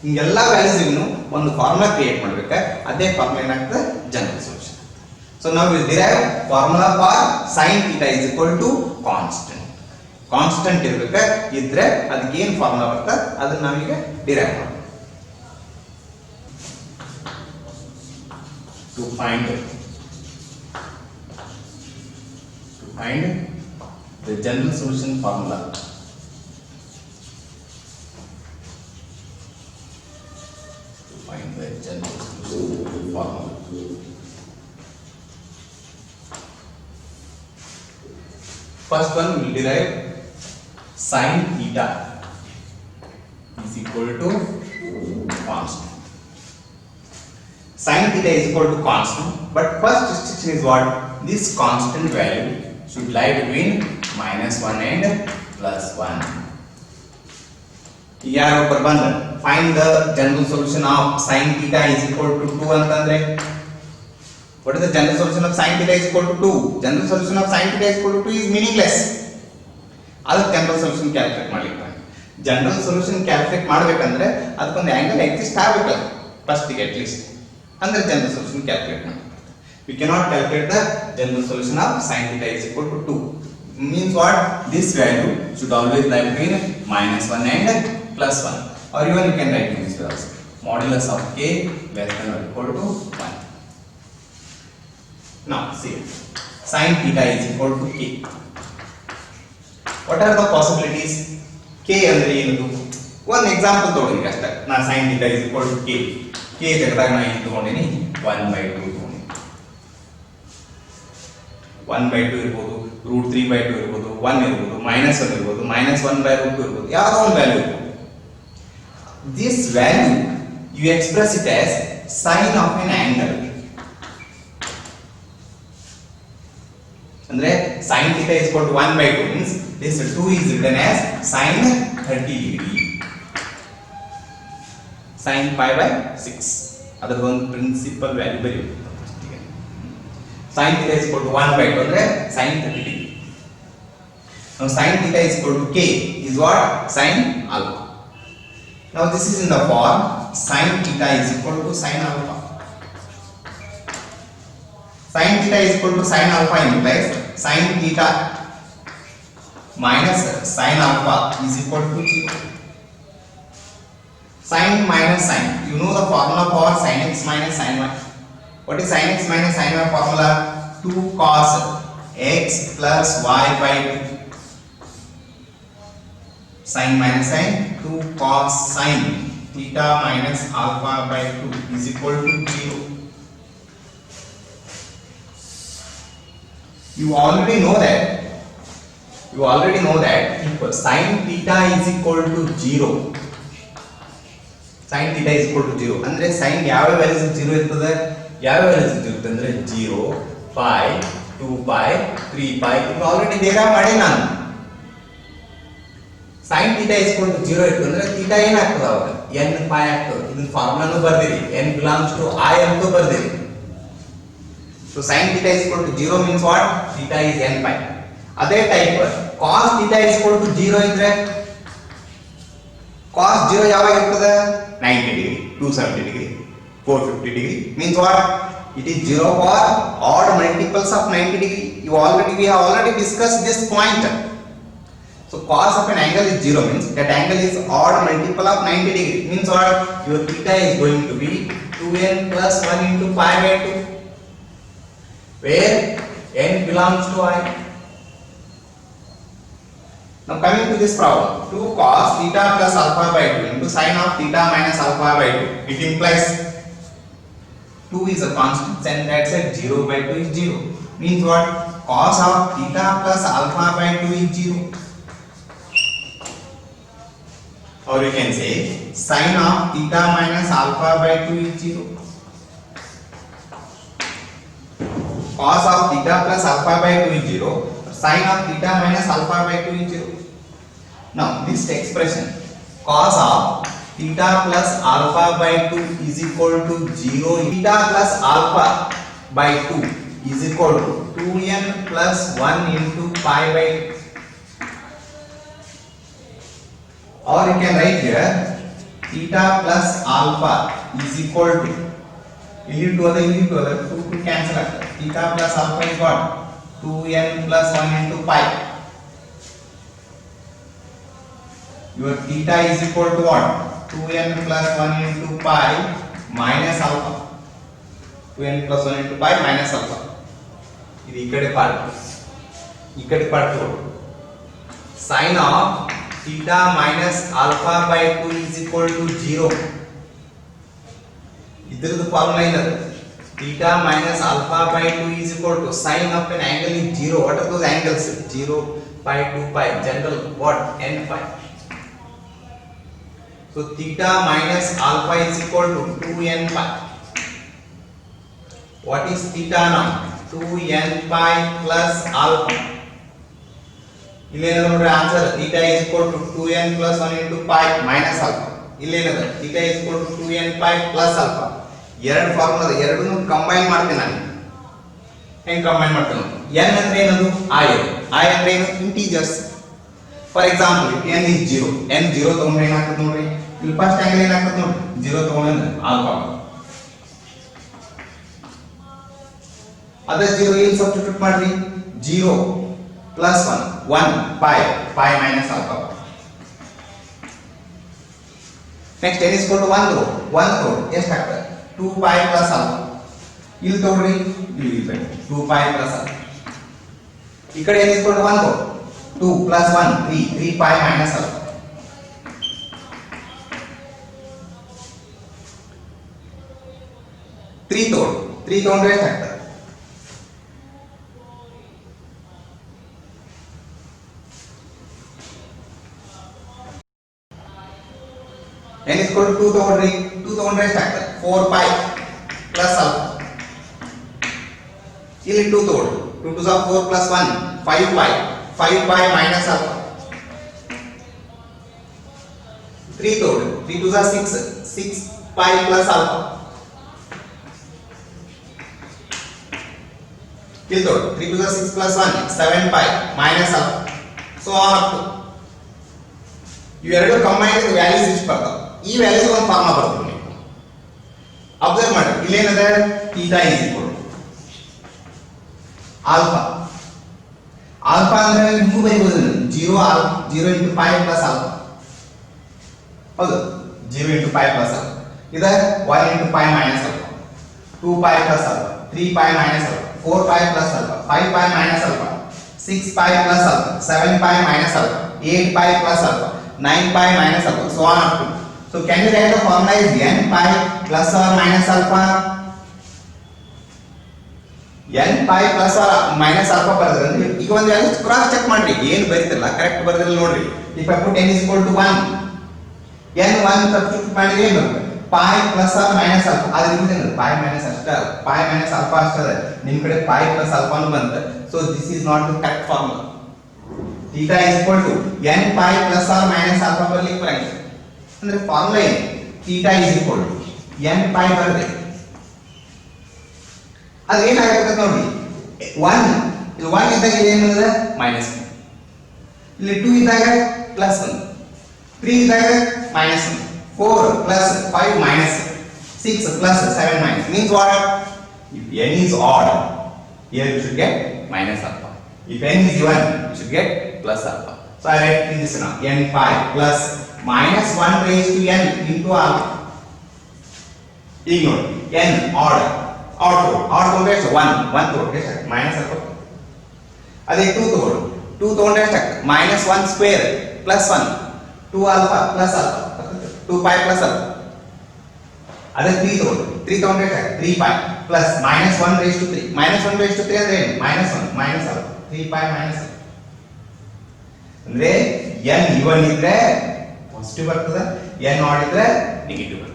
ಹಿಂಗೆಲ್ಲ ವ್ಯಾಲ್ಯೂಸ್ಗೂ ಒಂದು ಫಾರ್ಮುಲಾ ಕ್ರಿಯೇಟ್ ಮಾಡ್ಬೇಕು. ಅದೇ ಫಾರ್ಮುಲಾ ಏನಾಗ್ತದೆ ಜನರಲ್ ಸೊಲ್ಯೂಷನ್. ಸೊ ನಾವು will derive formula for sin θ is equal to constant. Constant ಇರಬೇಕು ಇದ್ರೆ ಅದಕ್ಕೆ ಏನು ಫಾರ್ಮುಲಾ ಬರ್ತದೆ ಅದನ್ನ ನಾವೀಗ ಡಿರೈವ್ ಮಾಡೋಣ. To find the general solution formula. To find the general solution formula. First one we will derive sin θ is equal to constant. Sin θ is equal to constant, but first restriction is what? This constant value should lie between -1 and +1. ಯಾರೊಬ್ಬರು ಬಂದ find the general solution of sin θ is equal to 2 ಅಂತಂದ್ರೆ what is the general solution of sin θ is equal to 2? General solution of sin θ is equal to 2 is meaningless. ಅದಕ್ಕೆ general solution calculate ಮಾಡ್ಲಿಕ್ಕೆ general solution calculate ಮಾಡಬೇಕಂದ್ರೆ ಅದಕ್ಕೊಂದು angle exist ಆಗಬೇಕಲ್ಲ first ಗೆ at least ಅಂದ್ರೆ general solution calculate ಮಾಡಬೇಕು. We cannot calculate the general solution of sin θ is equal to 2. Means what? This value should always lie between -1 and +1. Or even you can write in this way also. Modulus of k less than or equal to 1. Now see, sin θ is equal to k. What are the possibilities? K ಅಂದ್ರೆ ಏನು? ಒಂದು example ತಗೊಳ್ಳಿ ಅಷ್ಟೇ. ನಾ sin θ is equal to k. k ತೆಗೆದಾಗ ನಾನು ಏನು ತಗೊಂಡಿನಿ 1/2 1/2 ಇರ್ಬೋದು, √3/2 ಇರ್ಬೋದು, 1 ಇರ್ಬೋದು, -1 ಇರ್ಬೋದು, -1/√2 ಇರ್ಬೋದು, ಯಾವುದೋ ಒಂದು ವ್ಯಾಲ್ಯೂ ಇರ್ಬೋದು. This value you express it as sine of an angle. ಅಂದ್ರೆ sin θ is equal to 1/2 means this 2 is written as sine 30 degree. Sin π/6 ಅದರ ಒಂದು ಪ್ರಿನ್ಸಿಪಲ್ ವ್ಯಾಲ್ಯೂ ಬರೆಯಬೇಕು. sin θ is equal to 1/2 ಅಂದ್ರೆ sin 30 degree. Now sin θ is equal to k is what? Sin alpha. Now this is in the form sin θ is equal to sin alpha. theta is equal to sin alpha implies sin theta minus sin alpha is equal to 0. Sin minus sin, you know the formula for sin x minus sin y. What is sin x minus sin y formula? 2 cos x plus y by 2. Sin minus sin, 2 cos sin theta minus alpha by 2 is equal to 0. You already know that sin theta is equal to 0. Sin theta is equal to 0 ಅಂದ್ರೆ sin ಯಾವ values 0 ಇರ್ತದೆ, ಯಾವ values ಇರುತ್ತೆ ಅಂದ್ರೆ 0, pi, 2 pi, 3 pi. ಇದು already ಡೇರಾ ಮಾಡಿ ನಾನು. sin theta is equal to 0 ಇತ್ತು ಅಂದ್ರೆ theta ಏನಾಗ್ತದೆ ಅವಾಗ n pi ಆಗ್ತದೆ. ಇದನ್ನ ಫಾರ್ಮುಲಾನು ಬರ್ದಿರಿ, n belongs to I ಅಂತ ಬರ್ದಿರಿ. So sin theta is equal to 0 means what? Theta is n pi. ಅದೇ type cos theta is equal to 0 ಇದ್ರೆ cos 0 ಯಾವಾಗ ಇರ್ತದೆ? 90 degree, 270 degree, 450 degree means what? It is 0 for odd multiples of 90 degree. We have already discussed this point. So cos of an angle is 0 means that angle is odd multiple of 90 degree means what? Your theta is going to be 2n plus 1 into pi by 2 where n belongs to I. Now coming to this problem, 2 cos theta plus alpha by 2 into sin of theta minus alpha by 2. It implies 2 is a constant and that said 0 by 2 is 0. Means what? Cos of theta plus alpha by 2 is 0. Or you can say sin of theta minus alpha by 2 is 0. Cos of theta plus alpha by 2 is 0. Sin of theta minus alpha by 2 is 0. Now this expression cos of theta plus alpha by 2 is equal to 0. Theta plus alpha by 2 is equal to 2n plus 1 into pi by 2. Or you can write here theta plus alpha is equal to, ಇಲ್ಲಿ to ಅದ 2 cancel ಆಗ್ತದೆ. theta plus alpha is what? 2n plus 1 into pi. Your theta is equal to what? 2n plus 1 into pi minus alpha. 2n plus 1 into pi minus alpha. ಇದು ಈ ಕಡೆ part sin of theta minus alpha by 2 is equal to 0. ಇದರದ್ದು formula ಏನದು? theta minus alpha by 2 is equal to sin of an angle is 0. What are those angles? 0, pi, 2 pi. General what? n pi. So theta minus alpha is equal to 2n pi. What is theta now? 2n pi plus alpha. ಇಲ್ಲೇನದ ನೋಡ್ರಿ answer theta is equal to 2n plus 1 into pi minus alpha. ಇಲ್ಲೇನದ theta is equal to 2n pi plus alpha. ಎರಡು formula ಎರಡನ್ನು combine ಮಾಡ್ತೀನಿ ನಾನು. ಹೆಂಗ್ combine ಮಾಡ್ತೀನಿ? n ಅಂದ್ರೆ ಏನದು? I ಅಂದ್ರೆ ಏನು? Integers. For example n is 0. n 0 ತಗೊಂಡ್ರೆ ಏನಾಗ್ತದೆ ನೋಡ್ರಿ? ಇಲ್ಲಿ ಫಸ್ಟ್ ಆಂಗಲ್ ಏನಾಗ್ತದೆ ನೋಡಿ? 0 ತಗೊಂಡ್ರೆ ಆಲ್ಫಾ. ಅದೇ 0 ಇಲ್ಲಿ ಸಬ್ಸ್ಟಿಟ್ಯೂಟ್ ಮಾಡ್ರಿ. 0 plus 1 pi minus alpha. Next n is equal to 1 row ಎಷ್ಟು ಆಗ್ತದೆ? 2 pi plus alpha. ಇಲ್ಲಿ ತಗೊಳ್ಳಿ, ಇಲ್ಲಿ 2 pi plus alpha. ಈ ಕಡೆ n is equal to 1 row 2 plus 1 3 pi minus alpha. Three ತಗೊಂಡ್ರೆ ಎಷ್ಟು ಆಗ್ತದೆ? n is equal to 2 ತಗೊಂಡ್ರೆ ಎಷ್ಟು ಆಗ್ತದೆ? 4 pi plus alpha. ಇಲ್ಲಿ 2 ತಗೊಳ್ಳಿ. 2 to the 4 plus 1 5 pi minus alpha. 3 ತಗೊಳ್ಳಿ. 3 to the 6 pi plus alpha. ಇಲ್ಲಿ ತಗೊಳ್ಳಿ. 3 to the 6 plus 1 7 pi minus alpha. So on up to ಇವೆರಡು ಕಂಬೈನ್ ವ್ಯಾಲ್ಯೂಸ್ ಇಷ್ಟು ಬರ್ತವೆ. ಈ ವ್ಯಾಲ್ಯೂಸ್ ಒಂದು ಫಾರ್ಮುಲಾ ಬರ್ತದೆ ನೀವು ಅಬ್ಸರ್ವ್ ಮಾಡಿ. ಇಲ್ಲೇನದ theta is equal to alpha alpha ಅಂದ್ರೆ ಹಿಂಗೂ ಬರೀಬಹುದು 0 into pi plus alpha ಹೌದು 0 into pi plus alpha ಇದು 1 into pi minus alpha 2 pi plus alpha 3 pi minus alpha 4 pi plus alpha 5 pi minus alpha 6 pi plus alpha 7 pi minus alpha 8 pi plus alpha 9 pi minus alpha so on up to. So can you write the formula is n pi plus or minus alpha? n pi plus or minus alpha ಬರೆದ್ರೆ ಈಗ ಒಂದು value cross check ಮಾಡ್ರಿ ಏನು ಬರೀತಿರಲ್ಲ correct ಬರೆದಿಲ್ಲ ನೋಡ್ರಿ. if I put n is equal to 1 n 1 substitute ಮಾಡಿದ್ರೆ ಏನು ಬರುತ್ತೆ pi plus or minus alpha ಅದು ಇರುವುದೇನು pi minus ಅಷ್ಟೇ pi minus alpha ಅಷ್ಟೇ ನಿಮ್ಮ ಕಡೆ pi plus alpha ನು ಬಂತು. so this is not the correct formula. theta is equal to n pi plus or minus alpha ಬರಲಿಕ್ಕೆ ಬರಂಗಿಲ್ಲ ಅಂದ್ರೆ ಫಾರ್ಮುಲಾ ಏನು theta is equal to n pi ಬರದೆ ಅದು ಏನಾಗುತ್ತೆ ನೋಡಿ 1 ಇಲ್ಲಿ 1 ಇದ್ದಾಗ ಏನು ಇದೆ ಮೈನಸ್ ಇಲ್ಲಿ 2 ಇದ್ದಾಗ ಪ್ಲಸ್ 1 3 ಇದ್ದಾಗ minus 1 4 plus 5 minus 6 plus 7 minus means what? If n is odd, here you should get minus alpha. If n is even, you should get plus alpha. So I write in this now n pi plus minus 1 raised to n into alpha. Ignore n odd ತಗೊಂಡ್ರೆ ಎಷ್ಟು 1 ತಗೊಂಡ್ರೆ ಎಷ್ಟು minus alpha. ಅದೇ 2 ತಗೊಂಡ್ರೆ ಎಷ್ಟು minus 1 square plus 1 2 alpha plus alpha 2 pi plus alpha. ಅದೇ 3 ತಗೊಂಡ್ರೆ 3 pi plus minus 1 raised to 3 minus 1 raised to 3 ಅಂದ್ರೆ ಏನು minus 1 minus alpha 3 pi minus alpha ಅಂದ್ರೆ n even ಇದ್ರೆ ಪಾಸಿಟಿವ್ ಬರ್ತದೆ n odd ಇದ್ರೆ ನೆಗೆಟಿವ್ ಬರ್ತದೆ.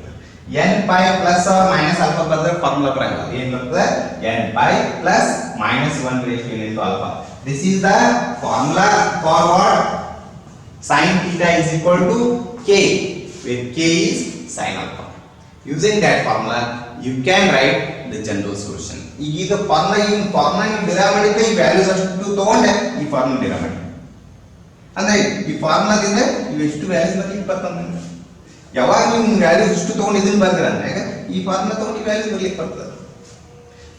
n pi plus or minus alpha ಬರೆದ್ರೆ ಫಾರ್ಮುಲಾ ಬರಂಗಿಲ್ಲ ಏನು ಬರ್ತದೆ n pi plus minus 1 raised to n into alpha. This is the formula for what sin theta is equal to k where k is sin alpha. Using that formula you can write the general solution. ಈಗ formula ನೀವು derive ಮಾಡಿದ್ರೆ ಈ values ಅಷ್ಟು ತಗೊಂಡೆ ಈ formula derive ಮಾಡಿ ಅಂದ್ರೆ ಈ ಫಾರ್ಮುಲಾದಿಂದ ನೀವು ಎಷ್ಟು ವ್ಯಾಲ್ಯೂಸ್ ಬರ್ಲಿಕ್ಕೆ ಬರ್ತದೆ ಯಾವಾಗ ನೀವು ವ್ಯಾಲ್ಯೂಸ್ ಇಷ್ಟು ತಗೊಂಡು ಇದನ್ನ ಬರ್ತೀರ ಅಂದಾಗ ಈ ಫಾರ್ಮುಲಾ ತಗೊಂಡು ಈ ವ್ಯಾಲ್ಯೂಸ್ ಬರ್ಲಿಕ್ಕೆ ಬರ್ತದೆ.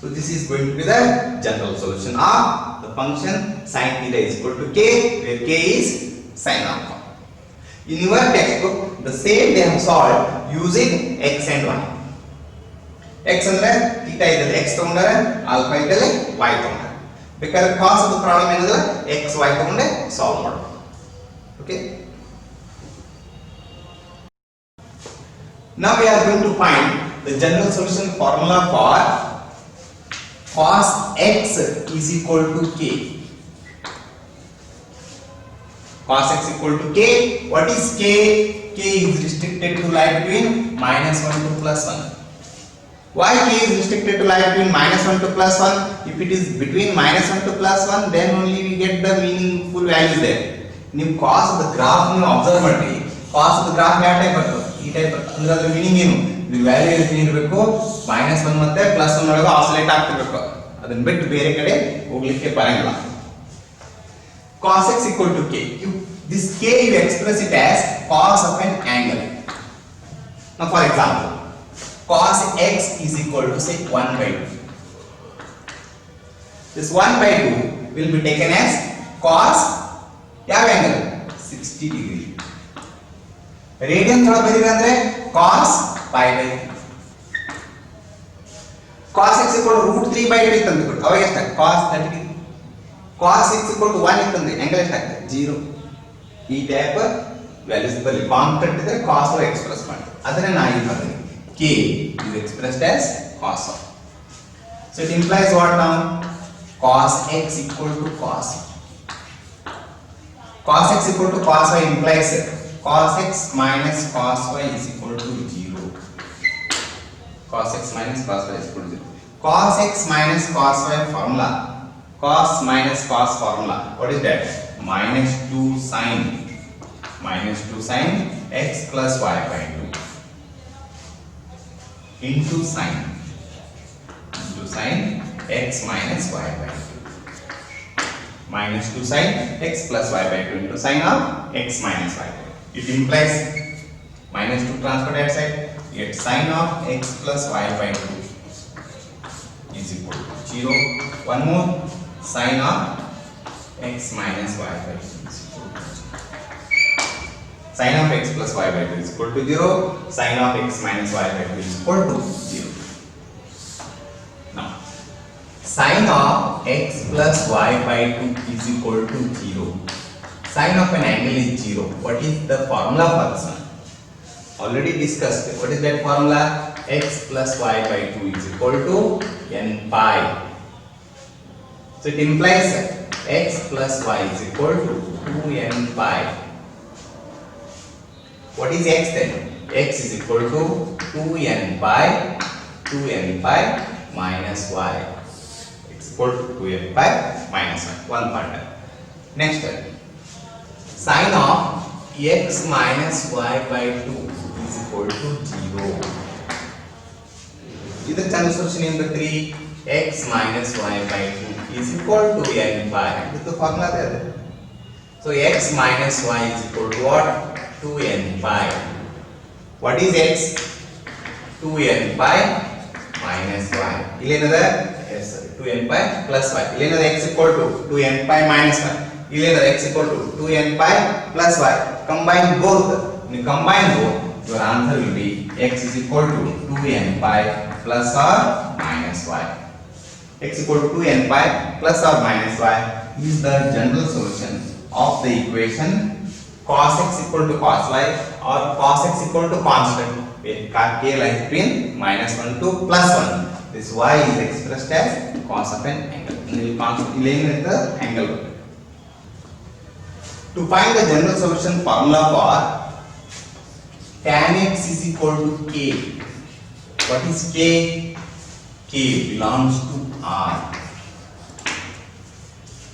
So this is going to be the general solution of the function sin theta is equal to k where k is sin alpha. In your textbook the same they have solved using x and y. x ಅಂದ್ರೆ theta ಇದ್ದರೆ x ತಗೊಂಡರೆ alpha ಇದ್ದರೆ y ತಗೊಂಡರೆ ಬೇಕಾದ್ರೆ cos of the problem ಏನಂದ್ರೆ x y ತಗೊಂಡೆ solve ಮಾಡೋದು. Okay, now we are going to find the general solution formula for cos x is equal to k. Cos x equal to k. What is k? K is restricted to lie between minus 1 to plus 1. Why k is restricted to lie between minus 1 to plus 1? If it is between minus 1 to plus 1, then only we get the meaningful values there. ನೀವು cos of the graph ನೀವು observe ಮಾಡಿ cos of the graph ಯಾವ type ಬರ್ತದೆ ಈ type ಬರ್ತದೆ ಅಂದ್ರೆ ಅದರ meaning ಏನು ಇದು ವ್ಯಾಲ್ಯೂ ಏನಿರಬೇಕು minus 1 ಮತ್ತೆ plus 1 ಒಳಗೆ ಆಸಿಲೇಟ್ ಆಗ್ತಿರಬೇಕು ಅದನ್ನ ಬಿಟ್ಟು ಬೇರೆ ಕಡೆ ಹೋಗ್ಲಿಕ್ಕೆ ಬರಂಗಿಲ್ಲ. cos x equal to k. This k you express it as cos of an angle. Now for example, cos x is equal to say 1 by 2. This 1 by 2 will be taken as cos ಯಾವ angle 60 degree. Radian ಒಳಗೆ ಬರೀರಿ ಅಂದ್ರೆ cos pi by 3. cos x equal to root 3 by 2 ಇತ್ತು ಅಂದ್ಬಿಟ್ಟು ಅವಾಗ ಎಷ್ಟಾಗುತ್ತೆ cos 30 degree. cos x equal to 1 ಇತ್ತು ಅಂದ್ರೆ angle ಎಷ್ಟಾಗುತ್ತೆ 0. ಈ ಟೈಪ್ ವ್ಯಾಲ್ಯೂಸ್ ಬರಲಿ ಕಾನ್ಸ್ಟೆಂಟ್ ಇದ್ರೆ cos ಒಳಗೆ ಎಕ್ಸ್ಪ್ರೆಸ್ ಮಾಡಿ ಅದನ್ನ ನಾನು ಇಲ್ಲಿ ಬರ್ತೀನಿ k is expressed as cos of. So it implies what now? Cos x equal to cos. Cos x equal to cos y implies cos x minus cos y is equal to 0. Cos x minus cos y is equal to 0. Cos x minus cos y formula. Cos minus cos formula. What is that? Minus 2 sin x plus y by 2 into sin x minus y by 2 minus 2 sin x plus y by 2 into sin of x minus y. It implies minus 2 transfer that side, get sin of x plus y by 2 is equal to 0. One more, Sine of x minus y by 2 is equal to 0. Sine of x plus y by 2 is equal to 0. Sine of x minus y by 2 is equal to 0. Now, sine of x plus y by 2 is equal to 0. Sine of an angle is 0. What is the formula for this one? Already discussed. What is that formula? X plus y by 2 is equal to n pi. So it implies x plus y is equal to 2n pi. What is x then? X is equal to 2n pi minus y. X equal to 2n pi minus 1. One part. Next one. Sine of x minus y by 2 is equal to 0. This general solution in the 3 x minus y by 2 is equal to n pi. This is the formula there. So x minus y is equal to what? 2n pi. What is x? 2n pi minus y. Illenada yes, 2n pi plus y. Illenada x equal to 2n pi minus y. Illenada x equal to 2n pi plus y. Combine both. When you combine both, your answer will be x is equal to 2n pi plus or minus y. X equal to 2n pi plus or minus y is the general solution of the equation cos x equal to cos y or cos x equal to constant where k lies between minus 1 to plus 1. This y is expressed as cos of an angle. With the angle. To find the general solution formula for tan x is equal to k. What is k? K belongs to R.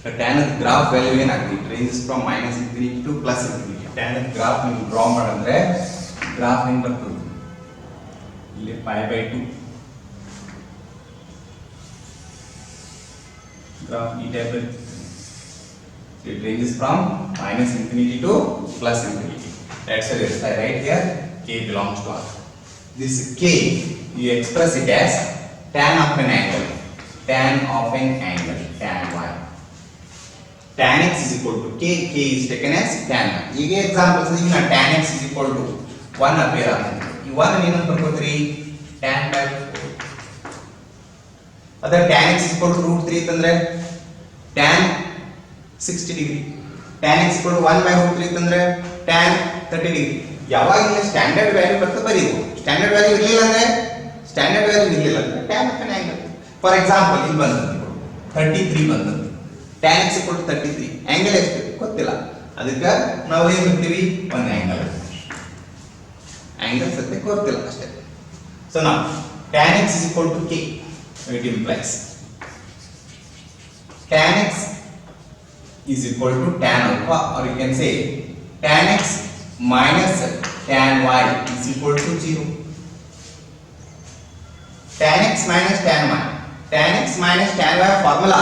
The tan of the graph value it ranges from minus infinity to plus infinity. Tan of the graph you draw madandre graph in bartadu. Illi pi by 2. Graph e type so it ranges from minus infinity to plus infinity. That's why I write here k belongs to R. This k you express it as tan of an angle. Tan of an angle. Tan y. Tan x is equal to k. K is taken as tan. ಈಗ examples tan x is equal to 1 appear ಆಗುತ್ತೆ. ಈ 1 ಏನು ಬರ್ಕೋತೀರಿ? tan by 4. ಅದರ tan x is equal to root 3 ಅಂತಂದ್ರೆ tan 60 degree. tan x equal to 1 by root 3 ಅಂತಂದ್ರೆ tan 30 degree. ಯಾವಾಗ ಇಲ್ಲಿ standard value ಬರ್ತದೆ ಬರೀಬೇಕು. ಸ್ಟ್ಯಾಂಡರ್ಡ್ ವ್ಯಾಲ್ಯೂ ಇರಲಿಲ್ಲ ಅಂದ್ರೆ tan of an angle. For example ಇಲ್ಲಿ ಬಂತು 33 ಬಂತು. tan x equal to 33. angle ಎಷ್ಟು ಗೊತ್ತಿಲ್ಲ. ಅದಕ್ಕೆ ನಾವು ಏನು ಮಾಡ್ತೀವಿ? ಒಂದು angle ಸತ್ಯ ಗೊತ್ತಿಲ್ಲ ಅಷ್ಟೇ. So now tan x is equal to k. It implies tan x is equal to tan alpha, or you can say tan x minus tan y is equal to 0. tan x minus tan y. tan x minus tan y formula.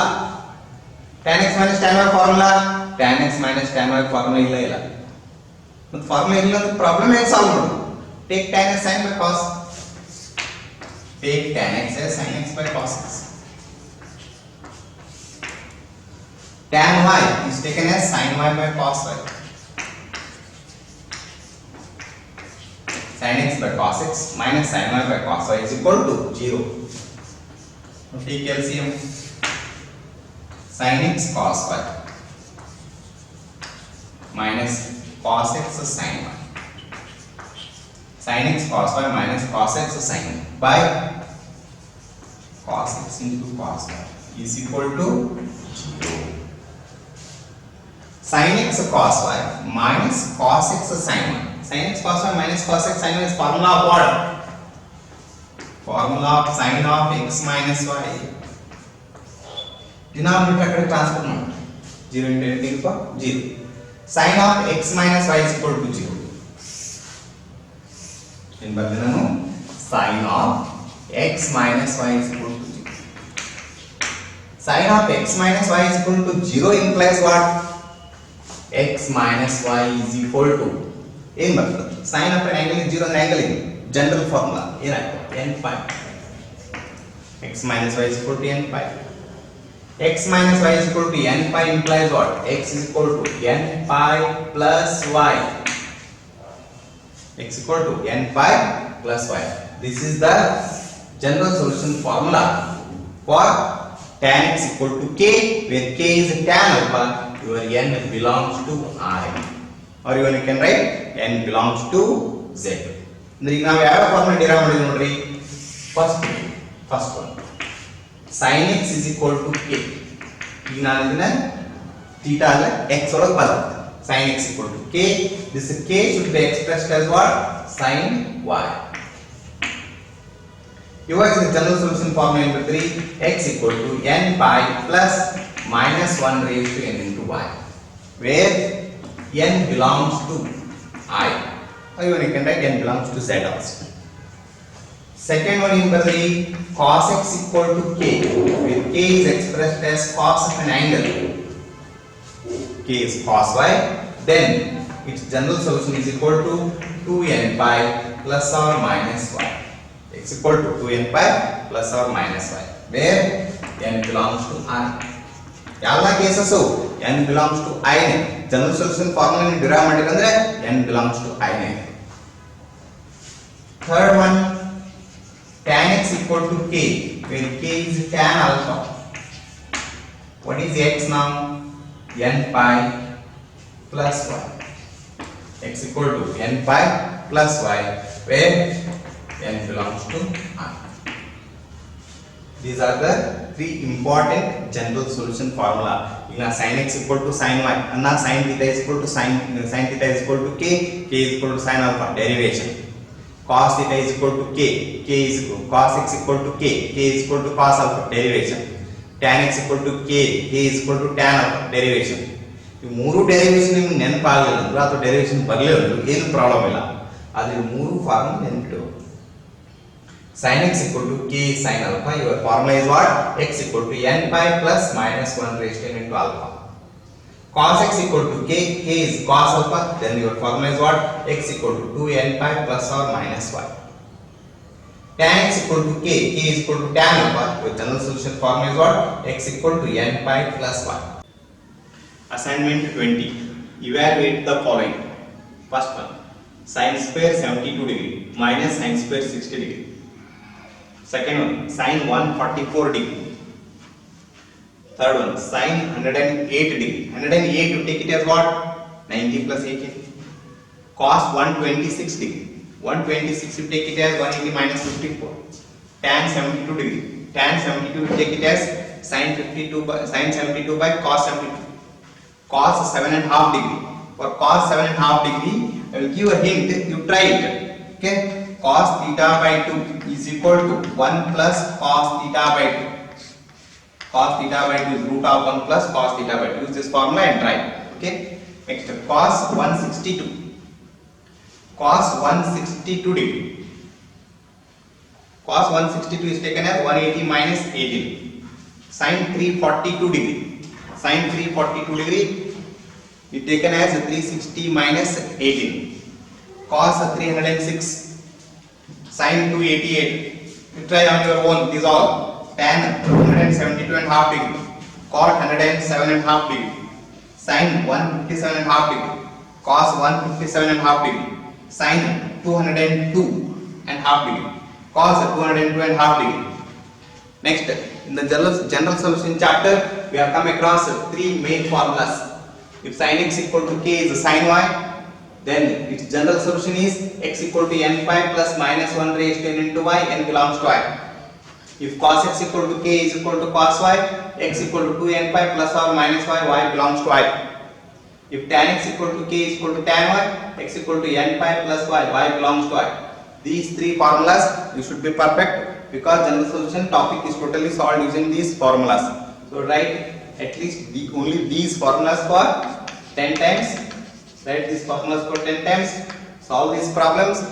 tan x minus tan y formula. tan x minus tan y formula ಇಲ್ಲ. ಮತ್ತೆ formula ಇಲ್ಲ ಅಂದ್ರೆ problem ಹೇಗೆ solve ಮಾಡೋದು? Take tan x sin by cos. Take tan x as sin x by cos x. Tan y is taken as sin y by cos y. Sin x by cos x minus sin y by cos y is equal to 0. Take LCM. Sin x cos y minus cos x sin y. Sin x cos y minus cos x sin y by cos x into cos y is equal to 0. Sin x cos y minus cos x sin y. Sin x cos y minus cos x sin y is formula of what? Formula of sin of x minus y. Denominator akkade transfer madu. 0 into anything for 0. Sin of x minus y is equal to 0. In badinanu sin of x minus y is equal to 0. Sin of x minus y is equal to 0 implies what? X minus y is equal to ಏನು ಬರ್ತದೆ? sin of an angle is 0 ಅಂದ್ರೆ angle ಇದೆ. General formula ಏನಾಯ್ತು? n pi. x minus y is equal to n pi. X minus y is equal to n pi implies what? X is equal to n pi plus y. X equal to n pi plus y. This is the general solution formula for tan x equal to k, where k is tan alpha, your n belongs to I. Or even you can write n belongs to z. ಈಗ ನಾವು ಯಾವ formula derive ಮಾಡಿದ್ವಿ ನೋಡ್ರಿ. First one sin x is equal to k. ಈಗ ನಾನು ಇದನ್ನ theta ಅಲ್ಲ x ಒಳಗೆ ಬರುತ್ತೆ. sin x equal to k. This k should be expressed as what? sin y. ಇವಾಗ the general solution formula into 3, x equal to n pi plus minus 1 raised to n into y, where n belongs to I. Or even you can write n belongs to z also. Second one in Badri, cos x equal to k, where k is expressed as cos of an angle. K is cos y. Then its general solution is equal to 2n pi plus or minus y. X equal to 2n pi plus or minus y, where n belongs to I. ಎಲ್ಲ cases n belongs to I ನೇ. General solution formula ನಿ derive ಮಾಡಿದ್ರೆ n belongs to I ನೇ. Third one tan x equal to k, where k is tan alpha. What is x now? n pi plus y. X equal to n pi plus y, where n belongs to I. These are the three important general solution formula. Now sin x equal to sin y, and now sin theta is equal to sin theta is equal to k is equal to sin alpha, derivation. Cos theta is equal to k is equal to cos x equal to k is equal to cos alpha, derivation. Tan x equal to k is equal to tan alpha, derivation. ಈ ಮೂರು derivation ನಿಮಗೆ ನೆನಪಾಗಲಿಲ್ಲ ಅಂದ್ರೆ ಅಥವಾ derivation ಬರಲಿಲ್ಲ ಅಂದ್ರೆ ಏನು problem ಇಲ್ಲ. ಆದರೆ ಈ ಮೂರು formula ನೆನಪಿಟ್ಟು. sin x equal to k sin alpha, your formula is what? X equal to n pi plus minus 1 raised to n into alpha. Cos x equal to k is cos alpha, then your formula is what? X equal to 2n pi plus or minus y. Tan x equal to k is equal to tan alpha, your general solution formula is what? X equal to n pi plus y. Assignment 20. Evaluate the following. First one, sin square 72 degree minus sin square 60 degree. Second one, sin 144 degree. Third one, sin 108 degree. 108 you take it as what? 90 plus 18. Cos 126 degree. 126 you take it as 180 minus 54. Tan 72 degree. Tan 72 you take it as sin 72 by cos 72. Cos 7.5 degree. For cos 7.5 degree, I will give a hint. You try it. Okay? Cos theta by 2 is equal to 1 plus cos theta by 2. Cos theta by 2 is root of 1 plus cos theta by 2. Use this formula and try. Okay? Next, cos 162. Cos 162 degree. Cos 162 is taken as 180 minus 18. Sin 342 degree. Sin 342 degree is taken as 360 minus 18. Cos 306. Sin 288. You try on your own. These all. Tan 172.5 degree. Cot 107.5 degree. Sin 157.5 degree. Cos 157.5 degree. Sin 202.5 degree. Cos 202.5 degree. Next, in the general solution chapter, we have come across three main formulas. If sin x equal to k is sin y, then its general solution is x equal to n pi plus minus 1 raised to n into y, n belongs to I. If cos x equal to k is equal to cos y, x equal to 2n pi plus or minus y belongs to I. If tan x equal to k is equal to tan y, x equal to n pi plus y belongs to I. These three formulas you should be perfect, because general solution topic is totally solved using these formulas. So write at least only these formulas for 10 times. Write these formulas for 10 times. Solve these problems.